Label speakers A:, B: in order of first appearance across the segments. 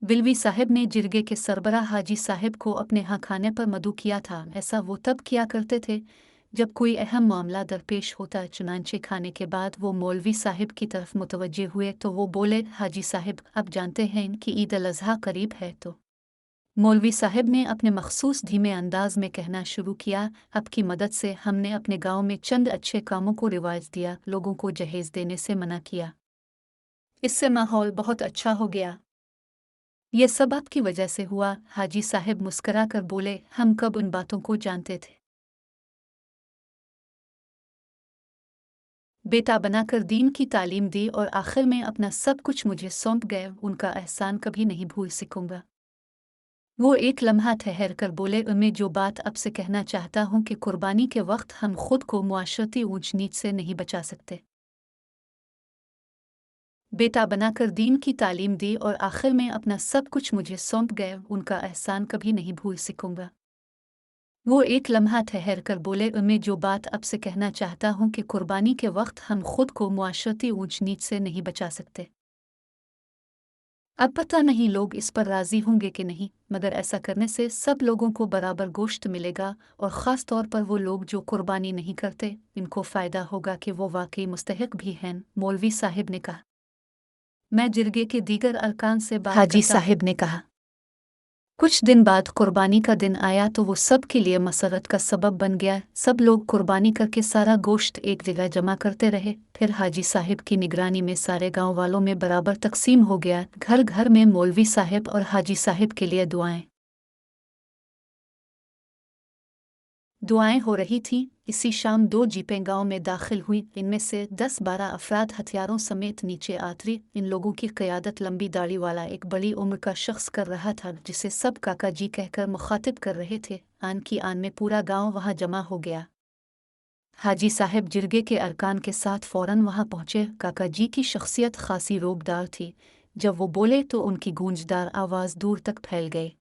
A: बिलवी साहब ने जिरगे के सरबराह हाजी साहब को अपने यहाँ खाने पर मदऊ किया था। ऐसा वो तब किया करते थे जब कोई अहम मामला दरपेश होता। चुनांचे खाने के बाद वो मौलवी साहब की तरफ मुतवज्जे हुए तो वो बोले, हाजी साहब, अब जानते हैं कि ईद अल अज़हा करीब है। तो मौलवी साहब ने अपने मखसूस धीमे अंदाज में कहना शुरू किया, अब की मदद से हमने अपने गांव में चंद अच्छे कामों को रिवाज दिया, लोगों को जहेज देने से मना किया। इससे माहौल बहुत अच्छा हो गया। ये सब आपकी वजह से हुआ। हाजी साहब मुस्करा कर बोले, हम कब उन बातों को जानते थे। बेटा बनाकर दीन की तालीम दी और आखिर में अपना सब कुछ मुझे सौंप गए, उनका एहसान कभी नहीं भूल सकूंगा। वो एक लम्हा ठहर कर बोले, मैं जो बात अब से कहना चाहता हूँ कि कुर्बानी के वक्त हम खुद को मुआशरती ऊंच नीच से नहीं बचा सकते। बेटा बनाकर दीन की तालीम दी और आखिर में अपना सब कुछ मुझे सौंप गए, उनका एहसान कभी नहीं भूल सकूंगा। वो एक लम्हा ठहर कर बोले, मैं जो बात अब से कहना चाहता हूँ कि कुर्बानी के वक्त हम खुद को मुआशरती ऊंच नीच से नहीं बचा सकते। अब पता नहीं लोग इस पर राजी होंगे कि नहीं, मगर ऐसा करने से सब लोगों को बराबर गोश्त मिलेगा और ख़ास तौर पर वो लोग जो कुर्बानी नहीं करते, इनको फ़ायदा होगा कि वो वाकई मुस्तहिक भी हैं। मौलवी साहिब ने कहा। मैं जिरगे के दीगर अरकान से बात हाजी करता साहिब ने कहा। कुछ दिन बाद कुर्बानी का दिन आया तो वो सब के लिए मसरत का सबब बन गया। सब लोग कुर्बानी करके सारा गोश्त एक जगह जमा करते रहे। फिर हाजी साहिब की निगरानी में सारे गांव वालों में बराबर तकसीम हो गया। घर घर में मौलवी साहिब और हाजी साहिब के लिए दुआएं हो रही थीं। इसी शाम 2 जीपें गांव में दाखिल हुई। इनमें से 10-12 अफराद हथियारों समेत नीचे आतरी। इन लोगों की क़यादत लंबी दाढ़ी वाला एक बड़ी उम्र का शख्स कर रहा था, जिसे सब काका जी कहकर मुखातिब कर रहे थे। आन की आन में पूरा गांव वहां जमा हो गया। हाजी साहब जिरगे के अरकान के साथ फौरन वहां पहुंचे। काका जी की शख्सियत खासी रोबदार थी। जब वो बोले तो उनकी गूंजदार आवाज़ दूर तक फैल गई।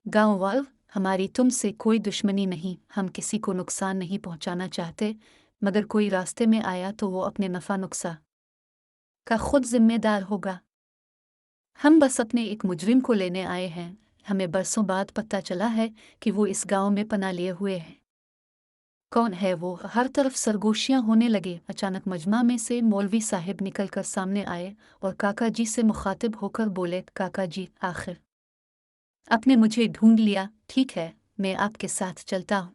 A: गाँव वाल, हमारी तुमसे कोई दुश्मनी नहीं, हम किसी को नुकसान नहीं पहुंचाना चाहते, मगर कोई रास्ते में आया तो वो अपने नफ़ा नुकसा का खुद जिम्मेदार होगा। हम बस अपने एक मुजरिम को लेने आए हैं। हमें बरसों बाद पता चला है कि वो इस गांव में पनाह लिए हुए हैं। कौन है वो? हर तरफ सरगोशियां होने लगे। अचानक मजमा में से मौलवी साहिब निकलकर सामने आए और काका जी से मुखातिब होकर बोले, काका जी, आखिर आपने मुझे ढूंढ लिया। ठीक है, मैं आपके साथ चलता हूँ।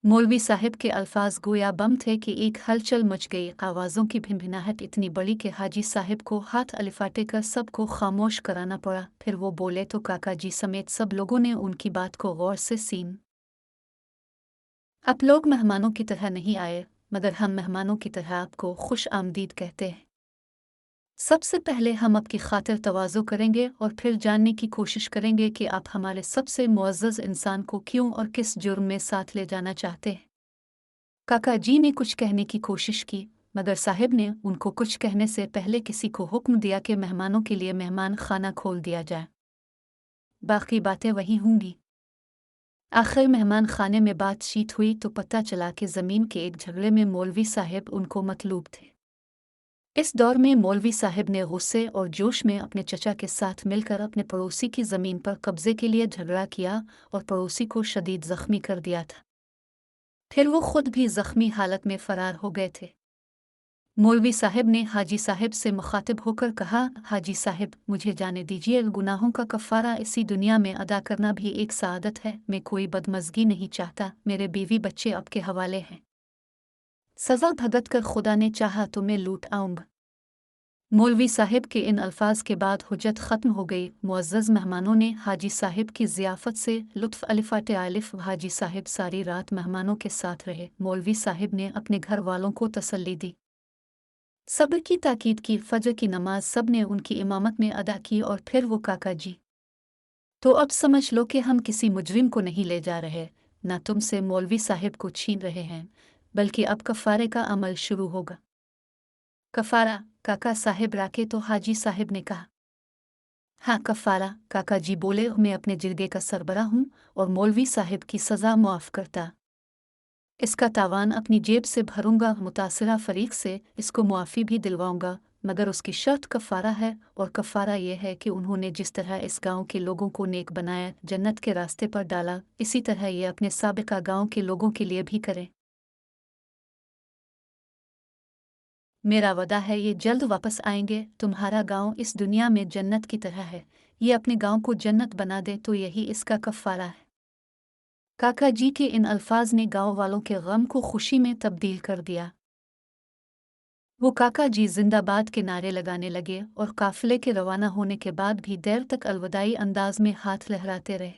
A: मौलवी साहब के अल्फाज गोया बम थे कि एक हलचल मच गई। आवाज़ों की भिनभिनाहट इतनी बड़ी कि हाजी साहब को हाथ अलिफाटे कर सबको खामोश कराना पड़ा। फिर वो बोले तो काका जी समेत सब लोगों ने उनकी बात को गौर से सीन। आप लोग मेहमानों की तरह नहीं आए, मगर हम मेहमानों की तरह आपको खुश आमदीद कहते हैं। सबसे पहले हम आपकी खातिर तवाज़ो करेंगे और फिर जानने की कोशिश करेंगे कि आप हमारे सबसे मुअज़्ज़ज़ इंसान को क्यों और किस जुर्म में साथ ले जाना चाहते हैं। काका जी ने कुछ कहने की कोशिश की, मगर साहिब ने उनको कुछ कहने से पहले किसी को हुक्म दिया कि मेहमानों के लिए मेहमान खाना खोल दिया जाए। बाकी बातें वही होंगी। आखिर मेहमान खाने में बातचीत हुई तो पता चला कि ज़मीन के एक झगड़े में मौलवी साहब उनको मतलूब थे। इस दौर में मौलवी साहब ने गुस्से और जोश में अपने चचा के साथ मिलकर अपने पड़ोसी की ज़मीन पर कब्ज़े के लिए झगड़ा किया और पड़ोसी को शदीद ज़ख्मी कर दिया था। फिर वो खुद भी ज़ख्मी हालत में फ़रार हो गए थे। मौलवी साहब ने हाजी साहब से मुखातिब होकर कहा, हाजी साहब, मुझे जाने दीजिए। गुनाहों का कफ़ारा इसी दुनिया में अदा करना भी एक सआदत है। मैं कोई बदमज़गी नहीं चाहता। मेरे बीवी बच्चे आपके हवाले हैं। सज़ा भगत कर खुदा ने चाहा तो मैं लूट आऊँगा। मौलवी साहब के इन अल्फाज के बाद हुज्जत ख़त्म हो गई। मुअज़्ज़ज़ मेहमानों ने हाजी साहब की ज़ियाफ़त से लुत्फ़ अलिफ़ाटे आलिफ़। हाजी साहब सारी रात मेहमानों के साथ रहे। मौलवी साहब ने अपने घर वालों को तसल्ली दी, सब्र की ताकीद की। फ़जर की नमाज सब ने उनकी इमामत में अदा की और फिर वो काका जी, तो अब समझ लो कि हम किसी मुजरिम को नहीं ले जा रहे, ना तुमसे मौलवी साहब को छीन रहे हैं, बल्कि अब कफ़ारे का अमल शुरू होगा। कफ़ारा? काका साहब राके तो हाजी साहब ने कहा। हाँ, कफ़ारा। काका जी बोले, मैं अपने जिरगे का सरबरा हूँ और मौलवी साहब की सज़ा मुआफ़ करता। इसका तावान अपनी जेब से भरूंगा। मुतासिरा फ़रीक से इसको मुआफ़ी भी दिलवाऊंगा। मगर उसकी शर्त कफ़ारा है, और कफ़ारा यह है कि उन्होंने जिस तरह इस गांव के लोगों को नेक बनाया, जन्नत के रास्ते पर डाला, इसी तरह ये अपने साबिका गांव के लोगों के लिए भी करें। मेरा वादा है ये जल्द वापस आएंगे। तुम्हारा गांव इस दुनिया में जन्नत की तरह है, ये अपने गांव को जन्नत बना दे तो यही इसका कफ़ारा है। काका जी के इन अल्फाज ने गांव वालों के गम को खुशी में तब्दील कर दिया। वो काका जी जिंदाबाद के नारे लगाने लगे और काफिले के रवाना होने के बाद भी देर तक अलविदाई अंदाज में हाथ लहराते रहे।